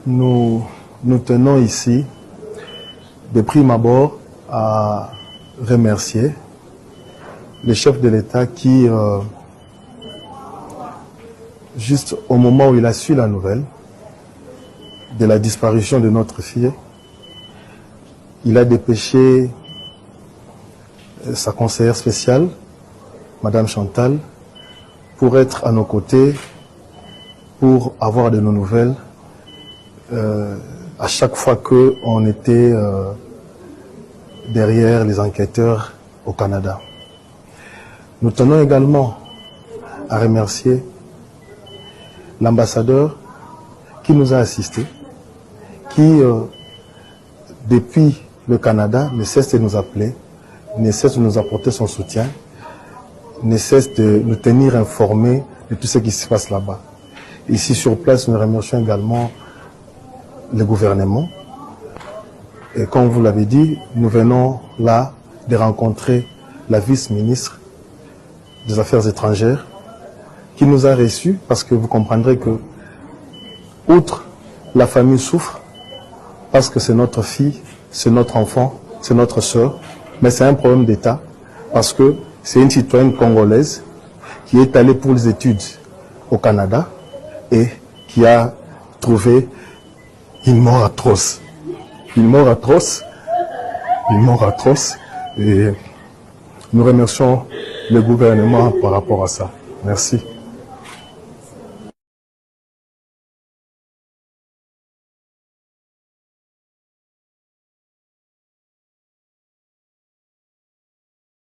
nous tenons ici, de prime abord, à remercier le chef de l'État qui, juste au moment où il a su la nouvelle de la disparition de notre fille, il a dépêché sa conseillère spéciale, Madame Chantal, pour être à nos côtés, pour avoir de nos nouvelles à chaque fois qu'on était derrière les enquêteurs au Canada. Nous tenons également à remercier l'ambassadeur qui nous a assistés, qui, depuis le Canada, ne cesse de nous appeler, ne cesse de nous apporter son soutien, ne cesse de nous tenir informés de tout ce qui se passe là-bas. Ici sur place, nous remercions également le gouvernement. Et comme vous l'avez dit, nous venons là de rencontrer la vice-ministre des Affaires étrangères qui nous a reçus parce que vous comprendrez que, outre la famille souffre, parce que c'est notre fille, c'est notre enfant, c'est notre sœur, mais c'est un problème d'État parce que c'est une citoyenne congolaise qui est allée pour les études au Canada et qui a trouvé une mort atroce. Une mort atroce. Une mort atroce. Et nous remercions le gouvernement par rapport à ça. Merci.